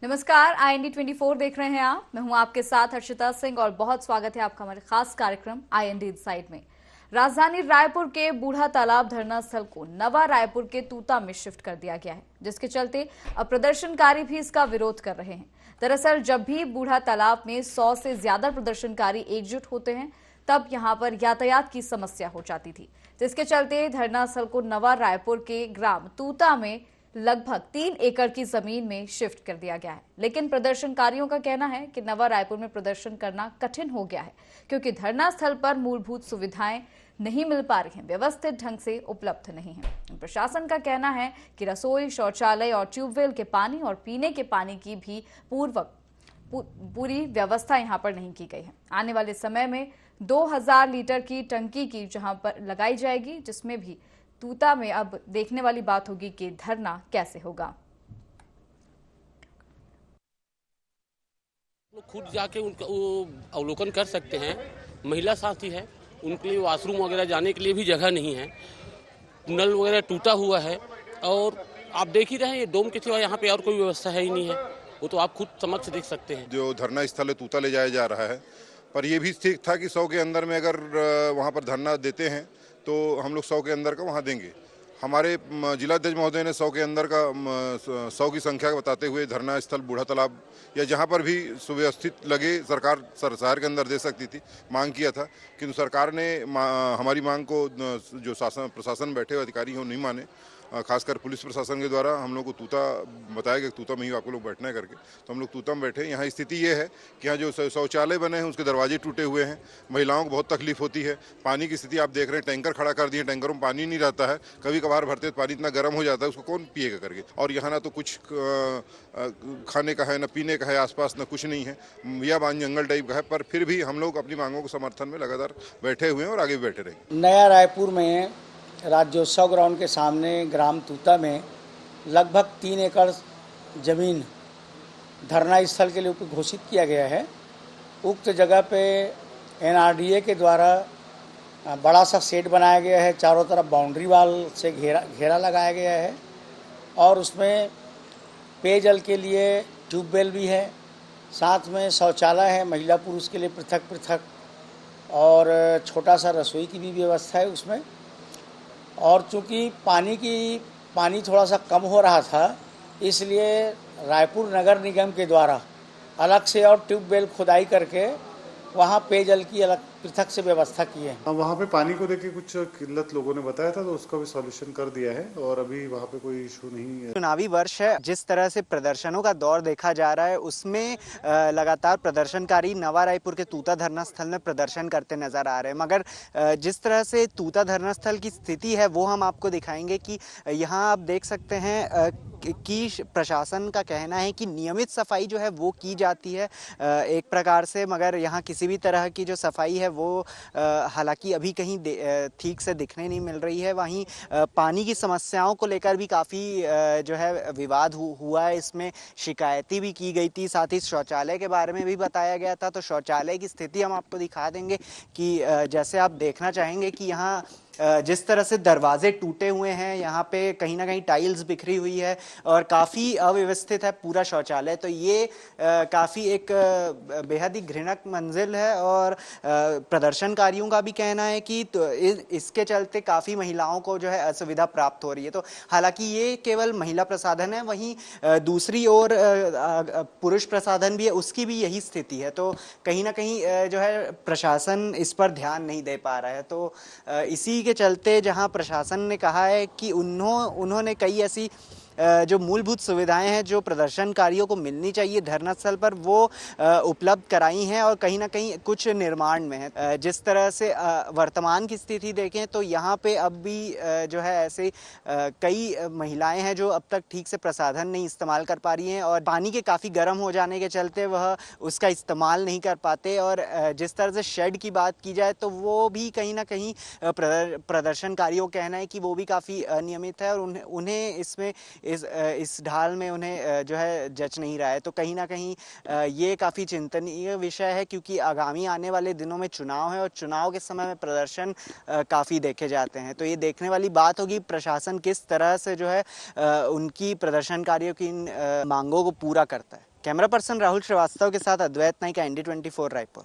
नमस्कार, IND 24 देख रहे हैं आप। मैं हूं आपके साथ हर्षिता सिंह और बहुत स्वागत है आपका हमारे खास कार्यक्रम IND इनसाइड में। राजधानी रायपुर के बूढ़ा तालाब धरना स्थल को नवा रायपुर के तूता में शिफ्ट कर दिया गया है, जिसके चलते अब प्रदर्शनकारी भी इसका विरोध कर रहे हैं। दरअसल जब भी बूढ़ा तालाब में 100 से ज्यादा प्रदर्शनकारी एकजुट होते हैं तब यहां पर यातायात की समस्या हो जाती थी, जिसके चलते धरना स्थल को नवा रायपुर के ग्राम तूता में लगभग 3 एकड़ की जमीन में शिफ्ट कर दिया गया है। लेकिन प्रदर्शनकारियों का कहना है कि नवा रायपुर में प्रदर्शन करना कठिन हो गया है, क्योंकि धरना स्थल पर मूलभूत सुविधाएं नहीं मिल पा रही हैं, व्यवस्थित ढंग से उपलब्ध नहीं है। प्रशासन का कहना है कि रसोई, शौचालय और ट्यूबवेल के पानी और पीने के पानी की भी पूरी व्यवस्था यहां पर नहीं की गई है। आने वाले समय में 2000 लीटर की टंकी की जहां पर लगाई जाएगी, जिसमें भी तूता में अब देखने वाली बात होगी कि धरना कैसे होगा। खुद जाके उनका अवलोकन कर सकते हैं। महिला साथी है, उनके लिए वॉशरूम वगैरह जाने के लिए भी जगह नहीं है, नल वगैरह टूटा हुआ है और आप देख ही रहे हैं ये डोम के सिवा यहाँ पे और कोई व्यवस्था है ही नहीं है। वो तो आप खुद समक्ष देख सकते हैं। जो धरना स्थल है तूता ले जाया जा रहा है, पर ये भी ठीक था कि 100 के अंदर में अगर वहाँ पर धरना देते हैं तो हम लोग 100 के अंदर का वहाँ देंगे। हमारे जिलाध्यक्ष महोदय ने 100 के अंदर का 100 की संख्या बताते हुए धरना स्थल बूढ़ा तालाब या जहाँ पर भी सुव्यवस्थित लगे सरकार शहर के अंदर दे सकती थी, मांग किया था। किंतु सरकार ने हमारी मांग को जो प्रशासन बैठे हुए अधिकारी हैं नहीं माने। खासकर पुलिस प्रशासन के द्वारा हम लोग को तूता बताया गया, तूता में ही आपको लोग बैठना है करके, तो हम लोग तूता में बैठे। यहाँ स्थिति ये है कि यहाँ जो शौचालय बने हैं उसके दरवाजे टूटे हुए हैं, महिलाओं को बहुत तकलीफ होती है। पानी की स्थिति आप देख रहे हैं, टैंकर खड़ा कर दिए, टैंकरों में पानी नहीं रहता है, कभी कभार भरते तो पानी इतना गर्म हो जाता है उसको कौन पिएगा करके। और यहाँ ना तो कुछ खाने का है, ना पीने का है, आसपास ना कुछ नहीं है, या बान जंगल टाइप का है। पर फिर भी हम लोग अपनी मांगों के समर्थन में लगातार बैठे हुए हैं और आगे भी बैठे रहेंगे। नया रायपुर में राज्योत्सव ग्राउंड के सामने ग्राम तूता में लगभग 3 एकड़ जमीन धरना स्थल के लिए घोषित किया गया है। उक्त जगह पे NRDA के द्वारा बड़ा सा शेड बनाया गया है, चारों तरफ बाउंड्री वाल से घेरा लगाया गया है और उसमें पेयजल के लिए ट्यूबवेल भी है, साथ में शौचालय है महिला पुरुष के लिए पृथक पृथक, और छोटा सा रसोई की भी व्यवस्था है उसमें। और चूँकि पानी थोड़ा सा कम हो रहा था, इसलिए रायपुर नगर निगम के द्वारा अलग से और ट्यूबवेल खुदाई करके वहाँ पेयजल की अलग पृथक से व्यवस्था की है। वहाँ पे पानी को लेके कुछ किल्लत लोगों ने बताया था, तो उसका भी सॉल्यूशन कर दिया है और अभी वहाँ पे कोई इशू नहीं है। चुनावी वर्ष है, जिस तरह से प्रदर्शनों का दौर देखा जा रहा है उसमें लगातार प्रदर्शनकारी नवा रायपुर के तूता धरना स्थल में प्रदर्शन करते नजर आ रहे हैं। मगर जिस तरह से तूता धरना स्थल की स्थिति है वो हम आपको दिखाएंगे कि यहाँ आप देख सकते हैं कि प्रशासन का कहना है कि नियमित सफाई जो है वो की जाती है एक प्रकार से, मगर यहाँ किसी भी तरह की जो सफाई है वो हालांकि अभी कहीं ठीक से दिखने नहीं मिल रही है। वहीं पानी की समस्याओं को लेकर भी काफ़ी जो है विवाद हुआ है, इसमें शिकायतें भी की गई थी, साथ ही शौचालय के बारे में भी बताया गया था। तो शौचालय की स्थिति हम आपको दिखा देंगे कि जैसे आप देखना चाहेंगे कि यहाँ जिस तरह से दरवाजे टूटे हुए हैं, यहाँ पे कहीं ना कहीं टाइल्स बिखरी हुई है और काफ़ी अव्यवस्थित है पूरा शौचालय। तो ये काफ़ी एक बेहद ही घृणक मंजिल है और प्रदर्शनकारियों का भी कहना है कि तो इसके चलते काफ़ी महिलाओं को जो है असुविधा प्राप्त हो रही है। तो हालांकि ये केवल महिला प्रसाधन है, वहीं दूसरी ओर पुरुष प्रसाधन भी है, उसकी भी यही स्थिति है। तो कहीं ना कहीं जो है प्रशासन इस पर ध्यान नहीं दे पा रहा है। तो इसी के चलते जहां प्रशासन ने कहा है कि उन्होंने कई ऐसी जो मूलभूत सुविधाएं हैं जो प्रदर्शनकारियों को मिलनी चाहिए धरना स्थल पर वो उपलब्ध कराई हैं और कहीं ना कहीं कुछ निर्माण में है। जिस तरह से वर्तमान की स्थिति देखें तो यहाँ पे अब भी जो है ऐसे कई महिलाएं हैं जो अब तक ठीक से प्रसाधन नहीं इस्तेमाल कर पा रही हैं और पानी के काफ़ी गर्म हो जाने के चलते वह उसका इस्तेमाल नहीं कर पाते। और जिस तरह से शेड की बात की जाए तो वो भी कहीं ना कहीं प्रदर्शनकारियों का कहना है कि वो भी काफ़ी अनियमित है और उन्हें इसमें इस ढाल में उन्हें जो है जच नहीं रहा है। तो कहीं ना कहीं ये काफ़ी चिंतनीय विषय है, क्योंकि आगामी आने वाले दिनों में चुनाव है और चुनाव के समय में प्रदर्शन काफ़ी देखे जाते हैं। तो ये देखने वाली बात होगी प्रशासन किस तरह से जो है उनकी प्रदर्शनकारियों की मांगों को पूरा करता है। कैमरा पर्सन राहुल श्रीवास्तव के साथ अद्वैत नाइक, IND24 रायपुर।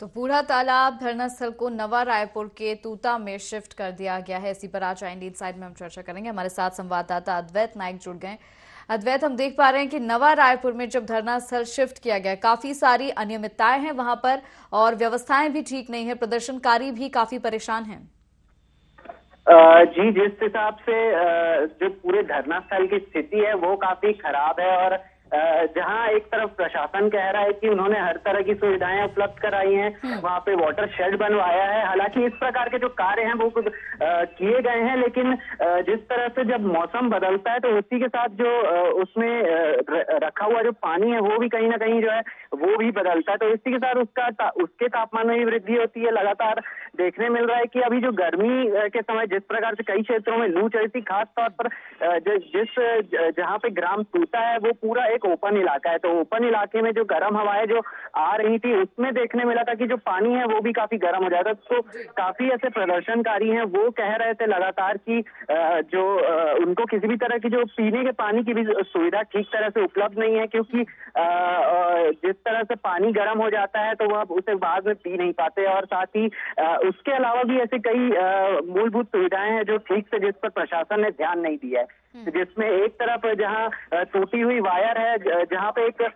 तो बूढ़ा तालाब धरना स्थल को नवा रायपुर के तूता में शिफ्ट कर दिया गया है। इसी पर आज IND इनसाइड में हम चर्चा करेंगे। हमारे साथ संवाददाता अद्वैत नाइक जुड़ गए। अद्वैत, हम देख पा रहे हैं कि नवा रायपुर में जब धरना स्थल शिफ्ट किया गया, काफी सारी अनियमितताएं हैं वहां पर और व्यवस्थाएं भी ठीक नहीं है, प्रदर्शनकारी भी काफी परेशान हैं। जी, जिस हिसाब से जो पूरे धरना स्थल की स्थिति है वो काफी खराब है और जहां एक तरफ प्रशासन कह रहा है कि उन्होंने हर तरह की सुविधाएं उपलब्ध कराई हैं, वहां पे वाटर शेड बनवाया है। हालांकि इस प्रकार के जो कार्य हैं वो किए गए हैं, लेकिन जिस तरह से जब मौसम बदलता है तो उसी के साथ जो उसमें रखा हुआ जो पानी है वो भी कहीं ना कहीं जो है वो भी बदलता है। तो इसी के साथ उसके तापमान में भी वृद्धि होती है। लगातार देखने मिल रहा है कि अभी जो गर्मी के समय जिस प्रकार से कई क्षेत्रों में लू चली थी, खास तौर पर जहाँ पे ग्राम तूता है वो पूरा एक ओपन इलाका है। तो ओपन इलाके में जो गर्म हवाएं जो आ रही थी उसमें देखने मिला था कि जो पानी है वो भी काफी गर्म हो जाता। तो काफी ऐसे प्रदर्शनकारी हैं वो कह रहे थे लगातार कि जो उनको किसी भी तरह की जो पीने के पानी की भी सुविधा ठीक तरह से उपलब्ध नहीं है, क्योंकि जिस तरह से पानी गर्म हो जाता है तो वह उसे बाद में पी नहीं पाते। और साथ ही उसके अलावा भी ऐसे कई मूलभूत सुविधाएं हैं जो ठीक से जिस पर प्रशासन ने ध्यान नहीं दिया है, जिसमें एक तरफ जहां टूटी हुई वायर है, जहां पे एक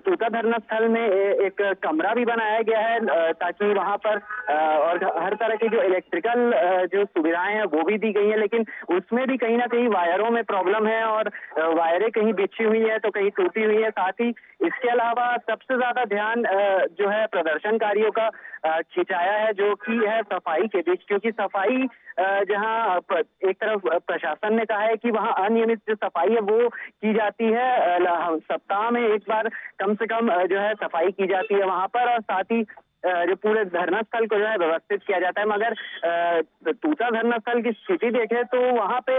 तूता धरना स्थल में एक कमरा भी बनाया गया है ताकि वहां पर और हर तरह की जो इलेक्ट्रिकल जो सुविधाएं हैं वो भी दी गई है, लेकिन उसमें भी कहीं ना कहीं वायरों में प्रॉब्लम है और वायरें कहीं बिछी हुई है तो कहीं टूटी हुई है। साथ ही इसके अलावा सबसे ज्यादा ध्यान जो है प्रदर्शनकारियों का खिंचाया है जो कि है सफाई के बीच, क्योंकि सफाई जहां एक तरफ प्रशासन ने कहा है कि वहां अनियमित जो सफाई है वो की जाती है, सप्ताह में एक बार कम से कम जो है सफाई की जाती है वहां पर, और साथ ही जो पूरे धरना स्थल को जो है व्यवस्थित किया जाता है। मगर तूता धरना स्थल की स्थिति देखें तो वहां पे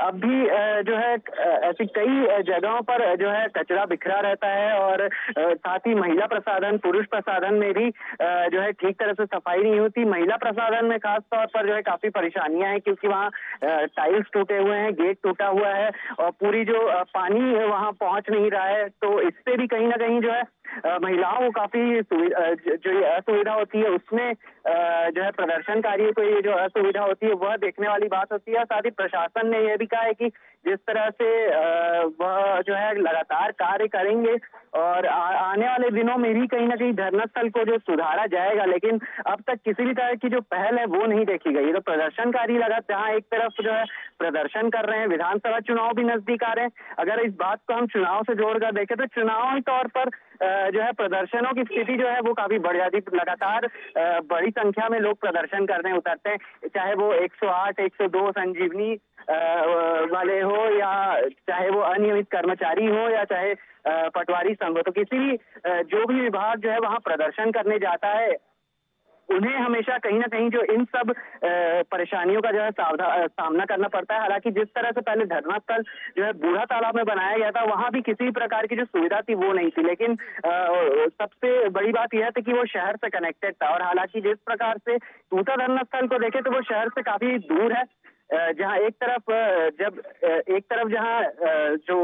अब भी जो है ऐसी कई जगहों पर जो है कचरा बिखरा रहता है और साथ ही महिला प्रसाधन पुरुष प्रसाधन में भी जो है ठीक तरह से सफाई नहीं होती। महिला प्रसाधन में खास तौर पर जो है काफी परेशानियां हैं, क्योंकि वहाँ टाइल्स टूटे हुए हैं, गेट टूटा हुआ है और पूरी जो पानी वहाँ पहुंच नहीं रहा है। तो इससे भी कहीं ना कहीं जो है महिलाओं को काफी जो असुविधा होती है उसमें जो है प्रदर्शनकारियों को ये जो असुविधा होती है वह देखने वाली बात होती है। साथ ही प्रशासन ने यह भी कहा है कि जिस तरह से वह जो है लगातार कार्य करेंगे और आने वाले दिनों में भी कहीं ना कहीं धरना स्थल को जो सुधारा जाएगा, लेकिन अब तक किसी भी तरह की जो पहल है वो नहीं देखी गई। तो प्रदर्शनकारी लगातार जहाँ एक तरफ जो है प्रदर्शन कर रहे हैं, विधानसभा चुनाव भी नजदीक आ रहे हैं। अगर इस बात को हम चुनाव से जोड़कर देखें तो चुनावी तौर पर जो है प्रदर्शनों की स्थिति जो है वो काफी बढ़ जाती है। लगातार बड़ी संख्या में लोग प्रदर्शन करने उतरते हैं, चाहे वो 108, 102 संजीवनी वाले हो या चाहे वो अनियमित कर्मचारी हो या चाहे पटवारी संघ हो। तो किसी भी जो भी विभाग जो है वहाँ प्रदर्शन करने जाता है उन्हें हमेशा कहीं ना कहीं जो इन सब परेशानियों का जो है सामना करना पड़ता है। हालांकि जिस तरह से पहले धरना स्थल जो है बूढ़ा तालाब में बनाया गया था वहां भी किसी प्रकार की जो सुविधा थी वो नहीं थी, लेकिन सबसे बड़ी बात यह थी कि वो शहर से कनेक्टेड था। और हालांकि जिस प्रकार से तूता धरना स्थल को देखें तो वो शहर से काफी दूर है, जहाँ एक तरफ जहाँ जो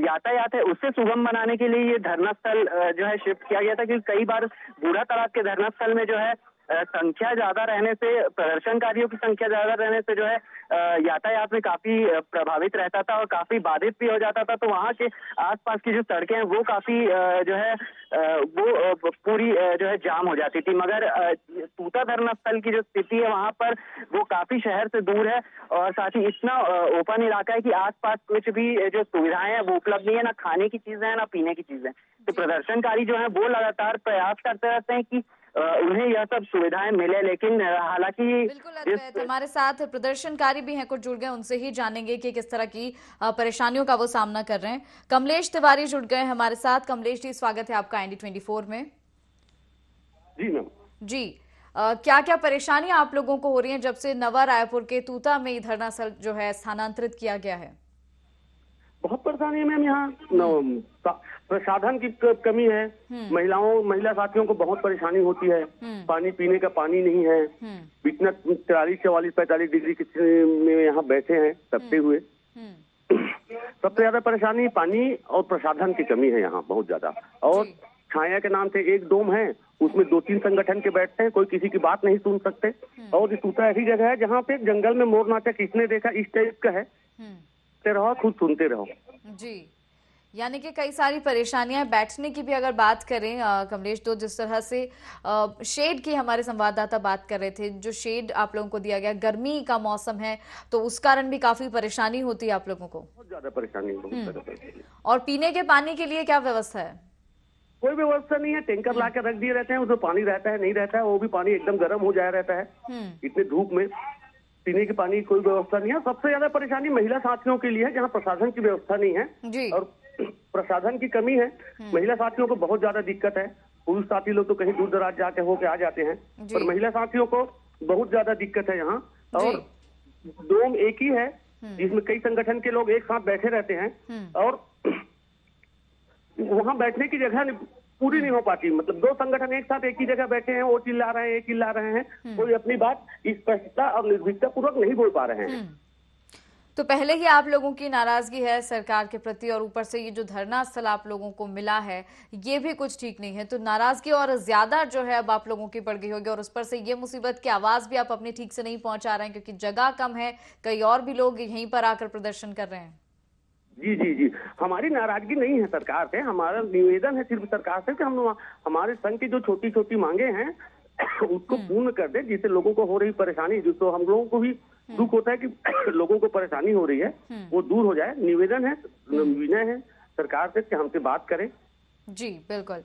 यातायात है उससे सुगम बनाने के लिए ये धरना स्थल जो है शिफ्ट किया गया था, क्योंकि कई बार बूढ़ा तालाब के धरना स्थल में जो है संख्या ज्यादा रहने से, प्रदर्शनकारियों की संख्या ज्यादा रहने से जो है यातायात में काफी प्रभावित रहता था और काफी बाधित भी हो जाता था। तो वहाँ के आसपास की जो सड़कें हैं वो काफी जो है वो पूरी जो है जाम हो जाती थी। मगर तूता धरना स्थल की जो स्थिति है वहाँ पर वो काफी शहर से दूर है और साथ ही इतना ओपन इलाका है कि आसपास कुछ भी जो सुविधाएं हैं वो उपलब्ध नहीं है, ना खाने की चीजें हैं ना पीने की चीजें। तो प्रदर्शनकारी जो है वो लगातार प्रयास करते रहते हैं कि उन्हें यह सब सुविधाएं मिले, लेकिन हालांकि बिल्कुल हमारे साथ प्रदर्शनकारी भी हैं, कुछ जुड़ गए, उनसे ही जानेंगे कि किस तरह की परेशानियों का वो सामना कर रहे हैं। कमलेश तिवारी जुड़ गए हमारे साथ। कमलेश जी, स्वागत है आपका IND24 में। जी मैम। जी, क्या क्या परेशानियां आप लोगों को हो रही हैं जब से नवा रायपुर के तूता में धरना स्थल जो है स्थानांतरित किया गया है? बहुत परेशानी है मैम, यहाँ प्रसाधन की कमी है, महिला साथियों को बहुत परेशानी होती है, पानी पीने का पानी नहीं है, इतना 43, 44, 45 डिग्री में यहाँ बैठे हैं तपते हुए। सबसे ज्यादा परेशानी पानी और प्रसाधन की कमी है यहाँ बहुत ज्यादा। और छाया के नाम से एक डोम है, उसमें 2-3 संगठन के बैठते हैं, कोई किसी की बात नहीं सुन सकते। और ये टूटा ऐसी जगह है जहाँ पे जंगल में मोर नाचा किसने देखा, इस टाइप का है। रहो खुद सुनते रहो जी। यानी कि कई सारी परेशानियां हैं। बैठने की भी अगर बात करें कमलेश, तो जिस तरह से शेड की हमारे संवाददाता बात कर रहे थे, जो शेड आप लोगों को दिया गया, गर्मी का मौसम है तो उस कारण भी काफी परेशानी होती है आप लोगों को। बहुत ज्यादा परेशानी। और पीने के पानी के लिए क्या व्यवस्था है? कोई व्यवस्था नहीं है, टैंकर ला के रख दिए रहते हैं, उसमें पानी रहता है नहीं रहता है, वो भी पानी एकदम गर्म हो जाया रहता है इतने धूप में। पीने के पानी की कोई व्यवस्था नहीं है। सबसे ज्यादा परेशानी महिला साथियों के लिए है, जहाँ प्रसाधन की व्यवस्था नहीं है जी। और प्रसाधन की कमी है। महिला साथियों को बहुत ज्यादा दिक्कत है। पुरुष साथी लोग तो कहीं दूर दराज जाके होके आ जाते हैं, पर महिला साथियों को बहुत ज्यादा दिक्कत है यहाँ। और डोम एक ही है जिसमें कई संगठन के लोग एक साथ बैठे रहते हैं और वहाँ बैठने की जगह पूरी नहीं हो पाती। मतलब 2 संगठन एक साथ एक ही जगह बैठे हैं, वो चिल्ला रहे हैं, एक चिल्ला रहे हैं, कोई अपनी बात स्पष्टता और निर्भीकता पूर्वक नहीं बोल पा रहे हैं। तो पहले ही आप लोगों की नाराजगी है सरकार के प्रति, और ऊपर से ये जो धरना स्थल आप लोगों को मिला है ये भी कुछ ठीक नहीं है, तो नाराजगी और ज्यादा जो है अब आप लोगों की बढ़ गई होगी। और उस पर से ये मुसीबत की आवाज भी आप अपनी ठीक से नहीं पहुंचा रहे हैं क्योंकि जगह कम है, कई और भी लोग यहीं पर आकर प्रदर्शन कर रहे हैं। जी, हमारी नाराजगी नहीं है सरकार से, हमारा निवेदन है सिर्फ सरकार से कि हम हमारे संघ की जो छोटी छोटी मांगे हैं उसको पूर्ण कर दे, जिससे लोगों को हो रही परेशानी, जिसको हम लोगों को भी दुख होता है कि लोगों को परेशानी हो रही है, वो दूर हो जाए। निवेदन है, विनय है सरकार से कि हमसे बात करें। जी बिल्कुल।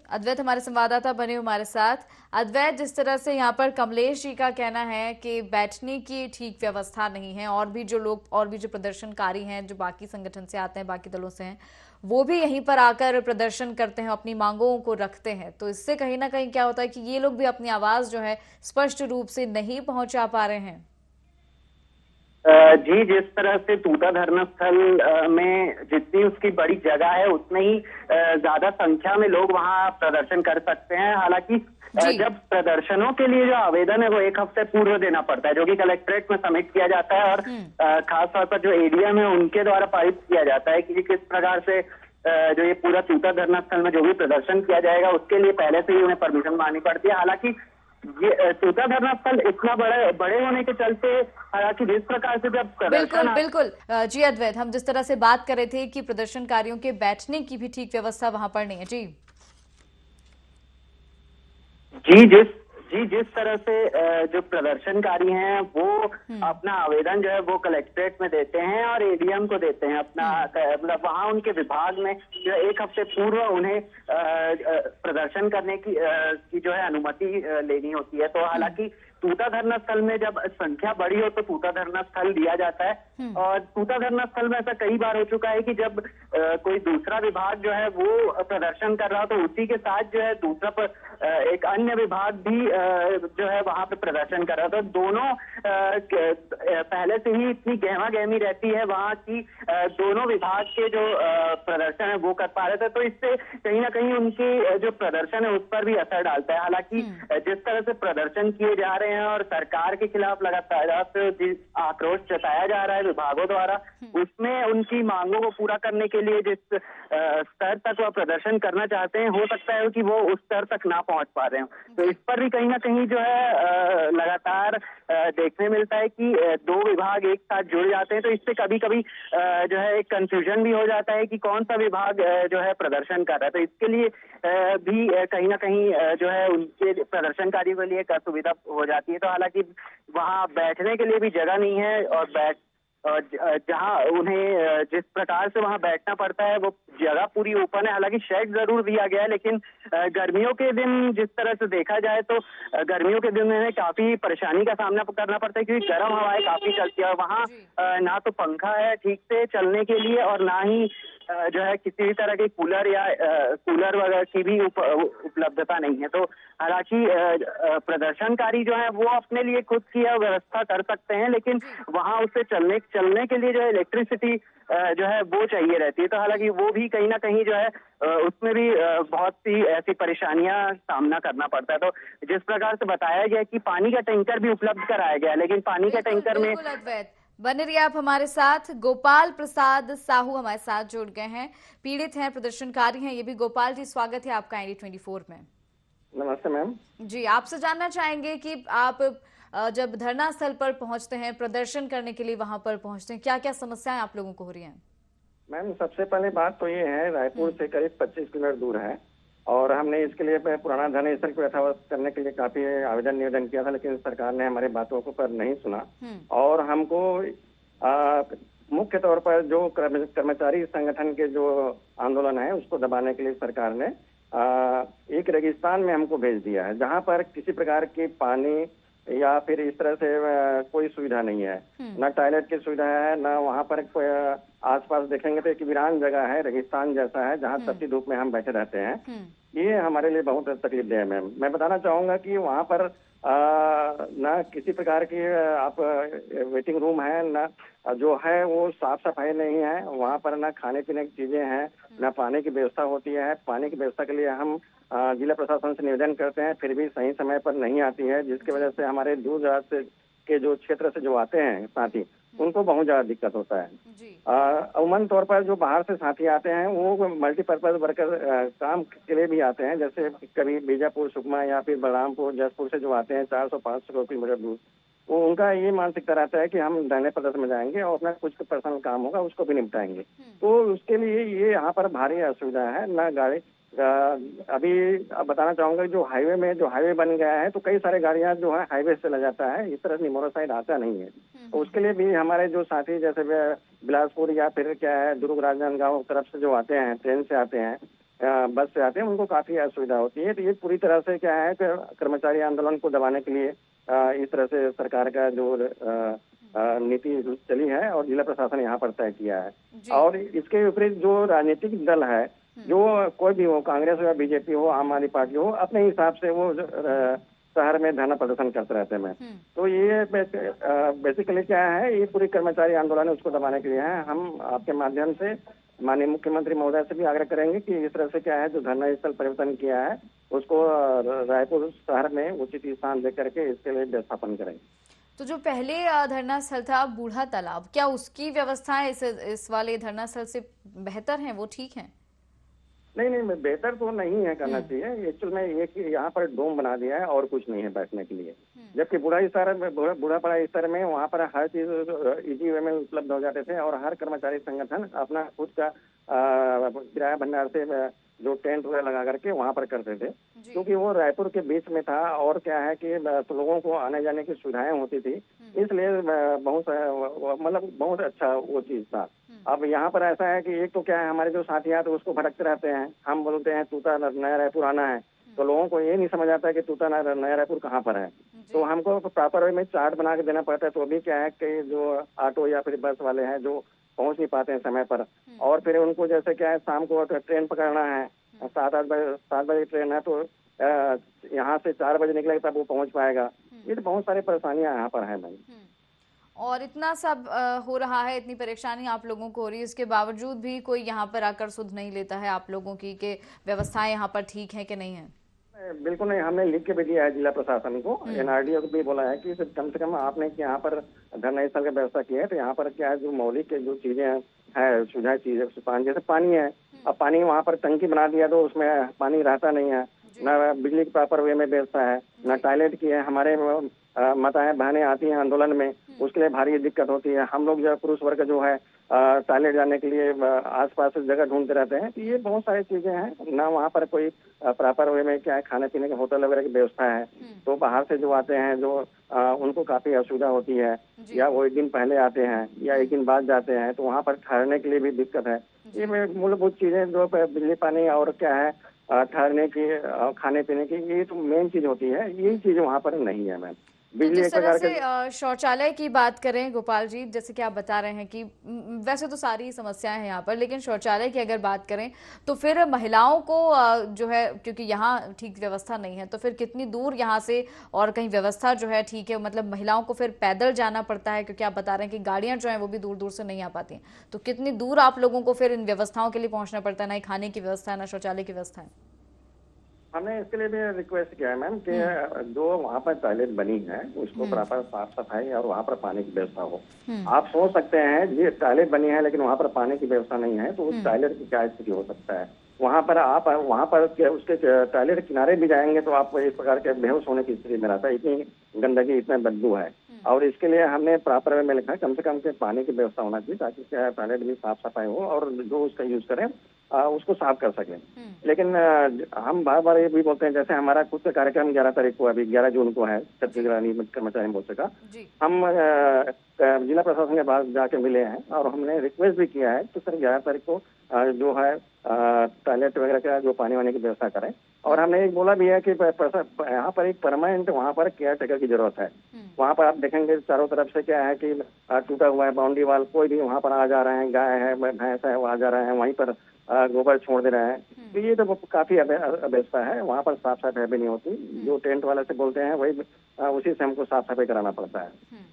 अद्वैत हमारे संवाददाता बने हमारे साथ। अद्वैत, जिस तरह से यहाँ पर कमलेश जी का कहना है कि बैठने की ठीक व्यवस्था नहीं है, और भी जो लोग और भी जो प्रदर्शनकारी हैं जो बाकी संगठन से आते हैं, बाकी दलों से हैं, वो भी यहीं पर आकर प्रदर्शन करते हैं, अपनी मांगों को रखते हैं, तो इससे कहीं ना कहीं क्या होता है कि ये लोग भी अपनी आवाज जो है स्पष्ट रूप से नहीं पहुंचा पा रहे हैं। जी, जिस तरह से तूता धरना स्थल में जितनी उसकी बड़ी जगह है उतनी ही ज्यादा संख्या में लोग वहां प्रदर्शन कर सकते हैं। हालांकि जब प्रदर्शनों के लिए जो आवेदन है वो 1 हफ्ते पूर्व देना पड़ता है, जो कि कलेक्ट्रेट में सबमिट किया जाता है और खास तौर पर जो एडीएम है उनके द्वारा पारित किया जाता है कि किस प्रकार से जो ये पूरा तूता धरना स्थल में जो भी प्रदर्शन किया जाएगा उसके लिए पहले से ही उन्हें परमिशन मांगनी पड़ती है। हालांकि ये तूता धरना स्थल इतना बड़े होने के चलते, हालांकि जिस प्रकार से जब बिल्कुल जी अद्वैत, हम जिस तरह से बात कर रहे थे कि प्रदर्शनकारियों के बैठने की भी ठीक व्यवस्था वहां पर नहीं है। जिस तरह से जो प्रदर्शनकारी हैं वो अपना आवेदन जो है वो कलेक्ट्रेट में देते हैं और एडीएम को देते हैं अपना, मतलब वहाँ उनके विभाग में जो 1 हफ्ते पूर्व उन्हें प्रदर्शन करने की जो है अनुमति लेनी होती है। तो हालांकि तूता धरना स्थल में जब संख्या बड़ी हो तो तूता धरना स्थल दिया जाता है, और तूता धरना स्थल में ऐसा कई बार हो चुका है कि जब कोई दूसरा विभाग जो है वो प्रदर्शन कर रहा हो तो उसी के साथ जो है दूसरा एक अन्य विभाग भी जो है वहां पे प्रदर्शन कर रहा था। दोनों पहले से ही इतनी गहमा गहमी रहती है वहां की, दोनों विभाग के जो प्रदर्शन है वो कर पा रहे थे, तो इससे कहीं ना कहीं उनकी जो प्रदर्शन है उस पर भी असर डालता है। हालांकि जिस तरह से प्रदर्शन किए जा रहे हैं और सरकार के खिलाफ लगातार आक्रोश जताया जा रहा है विभागों द्वारा, उसमें उनकी मांगों को पूरा करने के लिए जिस स्तर तक वह प्रदर्शन करना चाहते हैं, हो सकता है कि वो उस स्तर तक ना पहुंच पा रहे हो। तो इस पर भी कहीं ना कहीं जो है लगातार देखने मिलता है कि 2 विभाग एक साथ जुड़ जाते हैं, तो इससे कभी कभी जो है एक कंफ्यूजन भी हो जाता है कि कौन सा विभाग जो है प्रदर्शन कर रहा है। तो इसके लिए भी कहीं ना कहीं जो है उनके प्रदर्शनकारियों के लिए एक असुविधा हो जाती है। तो हालांकि वहां बैठने के लिए भी जगह नहीं है, और जहां उन्हें जिस प्रकार से वहां बैठना पड़ता है वो जगह पूरी ओपन है। हालांकि शेड जरूर दिया गया है, लेकिन गर्मियों के दिन जिस तरह से देखा जाए तो गर्मियों के दिन में काफी परेशानी का सामना करना पड़ता है, क्योंकि गर्म हवाएं काफी चलती है। वहां ना तो पंखा है ठीक से चलने के लिए, और ना ही जो है किसी भी तरह के कूलर या कूलर वगैरह की भी उपलब्धता नहीं है। तो हालांकि प्रदर्शनकारी जो है वो अपने लिए खुद की व्यवस्था कर सकते हैं, लेकिन वहां उससे चलने के लिए जो है इलेक्ट्रिसिटी जो है वो चाहिए रहती है। तो हालांकि वो भी कहीं ना कहीं जो है उसमें भी बहुत सी ऐसी परेशानियां सामना करना पड़ता है। तो जिस प्रकार से बताया गया कि पानी का टैंकर भी उपलब्ध कराया गया, लेकिन पानी का टैंकर में बने रहिए आप हमारे साथ। गोपाल प्रसाद साहू हमारे साथ जुड़ गए हैं, पीड़ित हैं, प्रदर्शनकारी हैं ये भी। गोपाल जी, स्वागत है आपका IND24 में। नमस्ते मैम जी, आपसे जानना चाहेंगे कि आप जब धरना स्थल पर पहुंचते हैं, प्रदर्शन करने के लिए वहां पर पहुंचते हैं, क्या क्या समस्याएं आप लोगों को हो रही हैं? मैम, सबसे पहले बात तो ये है, रायपुर से करीब 25 किलोमीटर दूर है और हमने इसके लिए पुराना धरना स्थल को यथावत करने के लिए काफी आवेदन निवेदन किया था, लेकिन सरकार ने हमारे बातों को पर नहीं सुना और हमको मुख्य तौर पर जो कर्मचारी संगठन के जो आंदोलन है उसको दबाने के लिए सरकार ने एक रेगिस्तान में हमको भेज दिया है, जहाँ पर किसी प्रकार की पानी या फिर इस तरह से कोई सुविधा नहीं है, न टॉयलेट की सुविधा है, न वहाँ पर कोई आसपास देखेंगे तो एक वीरान जगह है, रेगिस्तान जैसा है, जहाँ तपती धूप में हम बैठे रहते हैं। ये हमारे लिए बहुत तकलीफदेह है मैम। मैं बताना चाहूंगा कि वहाँ पर न किसी प्रकार की आप वेटिंग रूम है, न जो है वो साफ सफाई नहीं है, वहाँ पर न खाने पीने की चीजें हैं, न पानी की व्यवस्था होती है। पानी की व्यवस्था के लिए हम जिला प्रशासन से निवेदन करते हैं, फिर भी सही समय पर नहीं आती है, जिसकी वजह से हमारे दूर दराज से के जो क्षेत्र से जो आते हैं साथी, उनको बहुत ज्यादा दिक्कत होता है। अमूमन तौर पर जो बाहर से साथी आते हैं वो मल्टीपर्पज वर्कर काम के लिए भी आते हैं, जैसे कभी बीजापुर, सुकमा या फिर बलरामपुर, जसपुर से जो आते हैं 400-500 किलोमीटर दूर, वो उनका ये मानसिकता रहता है कि हम धरने प्रदर्शन में जाएंगे और अपना कुछ पर्सनल काम होगा उसको भी निपटाएंगे, तो उसके लिए ये यहाँ पर भारी असुविधा है। न गाड़ी अभी अब बताना चाहूंगा जो हाईवे बन गया है तो कई सारे गाड़ियां जो है हाईवे से चला जाता है, इस तरह से निमोरा साइड आता नहीं है। तो उसके लिए भी हमारे जो साथी जैसे बिलासपुर या फिर क्या है दुर्ग राजनांदगांव तरफ से जो आते हैं, ट्रेन से आते हैं, बस से आते हैं, उनको काफी असुविधा होती है। तो ये पूरी तरह से क्या है कर्मचारी आंदोलन को दबाने के लिए इस तरह से सरकार का जो नीति चली है और जिला प्रशासन यहाँ पर तय किया है। और इसके विपरीत जो राजनीतिक दल है, जो कोई भी हो, कांग्रेस हो या बीजेपी हो, आम आदमी पार्टी हो, अपने हिसाब से वो शहर में धरना प्रदर्शन करते रहते हैं। तो ये बेसिकली क्या है, ये पूरी कर्मचारी आंदोलन है उसको दबाने के लिए है। हम आपके माध्यम से माननीय मुख्यमंत्री महोदय से भी आग्रह करेंगे कि इस तरह से क्या है जो धरना स्थल परिवर्तन किया है उसको रायपुर शहर में उचित स्थान दे करके इसके लिए व्यवस्थापन करेंगे। तो जो पहले धरना स्थल था बूढ़ा तालाब, क्या उसकी व्यवस्थाएं इस वाले धरना स्थल से बेहतर हैं, वो ठीक हैं? नहीं, बेहतर तो नहीं है करना चाहिए। एक्चुअल में एक यहाँ पर डोम बना दिया है और कुछ नहीं है बैठने के लिए, जबकि बूढ़ापड़ा स्तर में वहाँ पर हर चीज इजी वे में उपलब्ध हो जाते थे और हर कर्मचारी संगठन अपना खुद का किराया भंडार से जो टेंट वगैरह लगा करके वहाँ पर करते थे, क्योंकि वो रायपुर के बीच में था और क्या है कि तो लोगों को आने जाने की सुविधाएं होती थी, इसलिए बहुत अच्छा वो चीज था। अब यहाँ पर ऐसा है कि एक तो क्या है हमारे जो साथी आते उसको भटकते रहते हैं, हम बोलते हैं तूता नया रायपुर आना है, तो लोगों को ये नहीं समझ आता है कि तूता नया रायपुर कहाँ पर है। तो हमको प्रॉपर वे में चार्ट बना के देना पड़ता है, तो अभी क्या है कि जो ऑटो या फिर बस वाले हैं जो पहुंच नहीं पाते हैं समय पर, और फिर उनको जैसे क्या है शाम को ट्रेन पकड़ना है, 7 बजे ट्रेन है, तो यहाँ से 4 बजे निकलेगा तब वो पहुंच पाएगा। ये तो बहुत सारी परेशानियां यहाँ पर है मैम। और इतना सब हो रहा है, इतनी परेशानी आप लोगों को हो रही है, इसके बावजूद भी कोई यहाँ पर आकर सुध नहीं लेता है आप लोगों की कि व्यवस्थाएं यहाँ पर ठीक है कि नहीं है? बिल्कुल नहीं, हमने लिख के भी दिया है जिला प्रशासन को, NRDO को भी बोला है कि कम से कम आपने यहाँ पर धरना स्थल की व्यवस्था की है, तो यहाँ पर क्या है जो मौलिक जो चीजें है सुविधा चीजें जैसे पानी है, अब पानी वहाँ पर टंकी बना दिया तो उसमें पानी रहता नहीं है, न बिजली की प्रॉपर वे में व्यवस्था है, न टॉयलेट की है। हमारे माताएं बहनें आती हैं आंदोलन में, उसके लिए भारी दिक्कत होती है। हम लोग जो पुरुष वर्ग जो है टॉयलेट जाने के लिए आसपास जगह ढूंढते रहते हैं। तो ये बहुत सारी चीजें हैं ना, वहाँ पर कोई प्रॉपर वे में क्या है खाने पीने के होटल वगैरह की व्यवस्था है, तो बाहर से जो आते हैं जो उनको काफी असुविधा होती है, या वो एक दिन पहले आते हैं या एक दिन बाद जाते हैं, तो वहाँ पर ठहरने के लिए भी दिक्कत है। ये मूलभूत चीजें जो बिजली पानी और क्या है ठहरने की खाने पीने की, ये तो मेन चीज होती है, यही चीज वहाँ पर नहीं है मैम। जिस तरह से शौचालय की बात करें गोपाल जी, जैसे कि आप बता रहे हैं कि वैसे तो सारी समस्याएं हैं यहाँ पर, लेकिन शौचालय की अगर बात करें तो फिर महिलाओं को जो है, क्योंकि यहाँ ठीक व्यवस्था नहीं है, तो फिर कितनी दूर यहाँ से, और कहीं व्यवस्था जो है ठीक है, मतलब महिलाओं को फिर पैदल जाना पड़ता है, क्योंकि आप बता रहे हैं कि गाड़ियां जो है वो भी दूर दूर से नहीं आ पाती हैं, तो कितनी दूर आप लोगों को फिर इन व्यवस्थाओं के लिए पहुंचना पड़ता है? ना ही खाने की व्यवस्था है, ना शौचालय की व्यवस्था है। हमने इसके लिए भी रिक्वेस्ट किया है मैम कि जो वहाँ पर टॉयलेट बनी है उसको प्रॉपर साफ सफाई और वहाँ पर पानी की व्यवस्था हो। आप सोच सकते हैं ये टॉयलेट बनी है लेकिन वहाँ पर पानी की व्यवस्था नहीं है तो उस टॉयलेट की क्या स्थिति हो सकता है। वहाँ पर आप वहाँ पर उसके टॉयलेट किनारे भी जाएंगे तो आप एक प्रकार के बेहोश होने की स्थिति में रहता है, इतनी गंदगी इतना बदबू है। और इसके लिए हमने प्रॉपर वे में लिखा है कम से कम के पानी की व्यवस्था होना चाहिए ताकि क्या टॉयलेट भी साफ सफाई हो और जो उसका यूज करें उसको साफ कर सकें। लेकिन हम बार बार ये भी बोलते हैं, जैसे हमारा खुद का कार्यक्रम 11 तारीख को अभी 11 जून को है छत्तीसगढ़ नियमित कर्मचारी मोर्चे का, हम जिला प्रशासन के पास जाके मिले हैं और हमने रिक्वेस्ट भी किया है कि सर 11 तारीख को जो है टॉयलेट वगैरह का जो पानी वानी की व्यवस्था करें। और हमने एक बोला भी है कि यहाँ पर एक परमानेंट वहाँ पर केयर टेकर की जरूरत है। वहाँ पर आप देखेंगे चारों तरफ से क्या है कि टूटा हुआ है बाउंड्री वाल, कोई भी वहाँ पर आ जा रहे हैं, गाय है भैंस है वो आ जा रहे हैं, वहीं पर गोबर छोड़ दे रहे हैं। तो ये तो काफी अव्यवस्था है, वहाँ पर साफ सफाई भी नहीं होती। जो टेंट वाले से बोलते हैं वही उसी से हमको साफ सफाई कराना पड़ता है।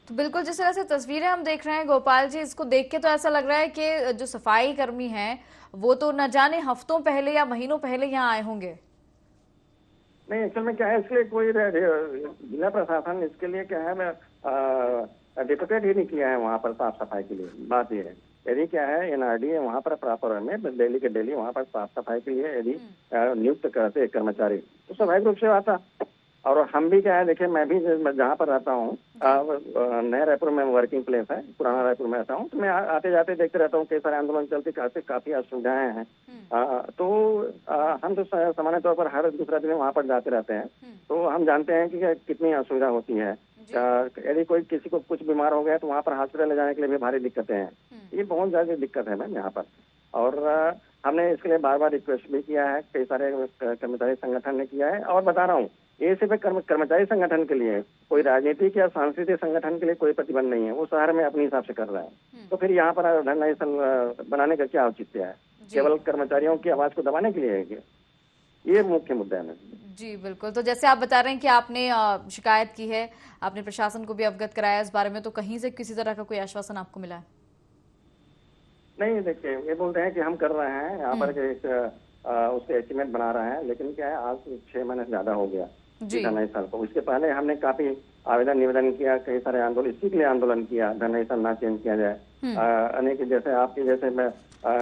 तो बिल्कुल जिस तरह से तस्वीरें हम देख रहे हैं गोपाल जी, इसको देख के तो ऐसा लग रहा है कि जो सफाई कर्मी हैं वो तो न जाने हफ्तों पहले या महीनों पहले यहाँ आए होंगे। नहीं, एक्चुअल में क्या है, इसलिए कोई जिला प्रशासन इसके लिए क्या है डेपुटेट ही नहीं किया है वहाँ पर साफ सफाई के लिए। बात ये है, यदि क्या है एनआरडीए वहाँ पर प्रॉपर में डेली के डेली वहाँ पर साफ सफाई के लिए यदि नियुक्त करते कर्मचारी तो स्वाभाविक रूप से आता। और हम भी क्या है, देखिए मैं भी जहाँ पर रहता हूँ नया रायपुर में वर्किंग प्लेस है, पुराना रायपुर में रहता हूँ, तो मैं आते जाते देखते रहता हूँ कई सारे आंदोलन चलते काफी असुविधाएं हैं। तो हम तो सामान्य तौर पर हर दूसरा दिन वहाँ पर जाते रहते हैं, तो हम जानते हैं कि कितनी असुविधा होती है। यदि कोई किसी को कुछ बीमार हो गया तो वहाँ पर हॉस्पिटल ले जाने के लिए भी भारी दिक्कतें हैं। ये बहुत ज्यादा दिक्कत है मैम यहाँ पर। और हमने इसके लिए बार बार रिक्वेस्ट भी किया है, कई सारे कर्मचारी संगठन ने किया है। और बता रहा हूँ ये सिर्फ कर्मचारी संगठन के लिए, कोई राजनीतिक या सांस्कृतिक संगठन के लिए कोई प्रतिबंध नहीं है, वो शहर में अपने हिसाब से कर रहा है। तो फिर यहाँ पर धरना स्थल बनाने का क्या औचित्य है? केवल कर्मचारियों की आवाज को दबाने के लिए है क्या? ये मुख्य मुद्दा है। जी बिल्कुल। तो जैसे आप बता रहे हैं कि आपने शिकायत की है, आपने प्रशासन को भी अवगत कराया इस बारे में, तो कहीं से किसी तरह का कोई आश्वासन आपको मिला है? नहीं, देखिए ये बोलते हैं कि हम कर रहे हैं यहाँ पर उसके एस्टिमेट बना रहे हैं, लेकिन क्या है आज 6 महीने से ज्यादा हो गया धरना स्थल को। इसके पहले हमने काफी आवेदन निवेदन किया, कई सारे आंदोलन इसी के लिए आंदोलन किया धरना स्थल ना चेंज किया जाए। अनेक जैसे आपके जैसे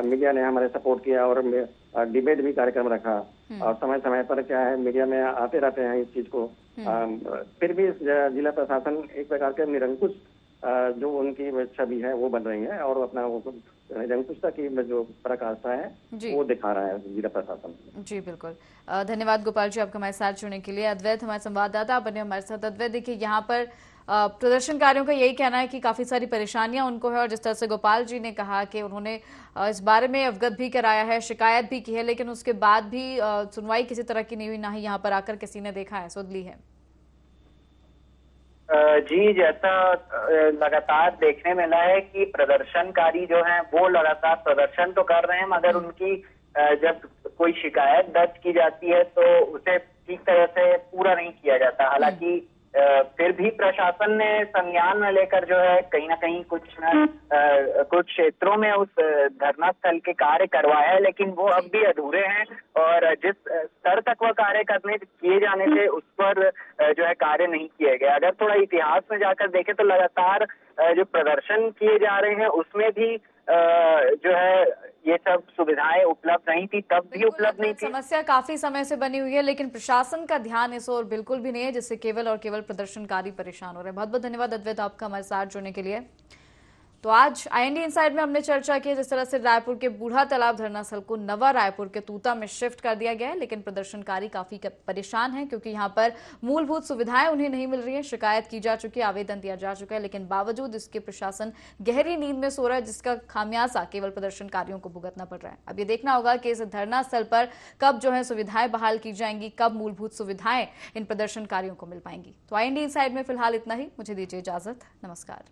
मीडिया ने हमारे सपोर्ट किया और डिबेट भी कार्यक्रम रखा और समय समय पर क्या है मीडिया में आते रहते हैं इस चीज को। फिर भी जिला प्रशासन एक प्रकार के निरंकुश जो उनकी छवि है वो बन रही है और अपना वो निरंकुशता की जो पराकाष्ठा है वो दिखा रहा है जिला प्रशासन। जी बिल्कुल, धन्यवाद गोपाल जी आपका हमारे साथ जुड़ने के लिए। अद्वैत हमारे संवाददाता बने हमारे साथ। अद्वैत, देखिए यहाँ पर प्रदर्शनकारियों का यही कहना है कि काफी सारी परेशानियां उनको है और जिस तरह से गोपाल जी ने कहा कि उन्होंने इस बारे में अवगत भी कराया है, शिकायत भी की है, लेकिन उसके बाद भी सुनवाई किसी तरह की नहीं हुई, ना ही यहाँ पर आकर किसी ने देखा है, सुध ली है। जी, जैसा लगातार देखने मिला है कि प्रदर्शनकारी जो हैं वो लगातार प्रदर्शन तो कर रहे हैं, मगर उनकी जब कोई शिकायत दर्ज की जाती है तो उसे ठीक तरह से पूरा नहीं किया जाता। हालांकि फिर भी प्रशासन ने संज्ञान में लेकर जो है कहीं ना कहीं कुछ क्षेत्रों में उस धरना स्थल के कार्य करवाया है, लेकिन वो अब भी अधूरे हैं और जिस स्तर तक वह कार्य किए जाने थे उस पर जो है कार्य नहीं किए गए। अगर थोड़ा इतिहास में जाकर देखें तो लगातार जो प्रदर्शन किए जा रहे हैं उसमें भी जो है ये सब सुविधाएं उपलब्ध नहीं थी, तब भी उपलब्ध नहीं थी। समस्या काफी समय से बनी हुई है, लेकिन प्रशासन का ध्यान इस ओर बिल्कुल भी नहीं है, जिससे केवल और केवल प्रदर्शनकारी परेशान हो रहे हैं। बहुत बहुत धन्यवाद अद्वैत आपका हमारे साथ जुड़ने के लिए। तो आज आईएनडी इनसाइड में हमने चर्चा की जिस तरह से रायपुर के बूढ़ा तालाब धरना स्थल को नवा रायपुर के तूता में शिफ्ट कर दिया गया है, लेकिन प्रदर्शनकारी काफी परेशान हैं क्योंकि यहां पर मूलभूत सुविधाएं उन्हें नहीं मिल रही है। शिकायत की जा चुकी है, आवेदन दिया जा चुका है, लेकिन बावजूद इसके प्रशासन गहरी नींद में सो रहा है, जिसका खामियाजा केवल प्रदर्शनकारियों को भुगतना पड़ रहा है। अब ये देखना होगा कि इस धरना स्थल पर कब जो है सुविधाएं बहाल की जाएंगी, कब मूलभूत सुविधाएं इन प्रदर्शनकारियों को मिल पाएंगी। तो आईएनडी इनसाइड में फिलहाल इतना ही, मुझे दीजिए इजाजत, नमस्कार।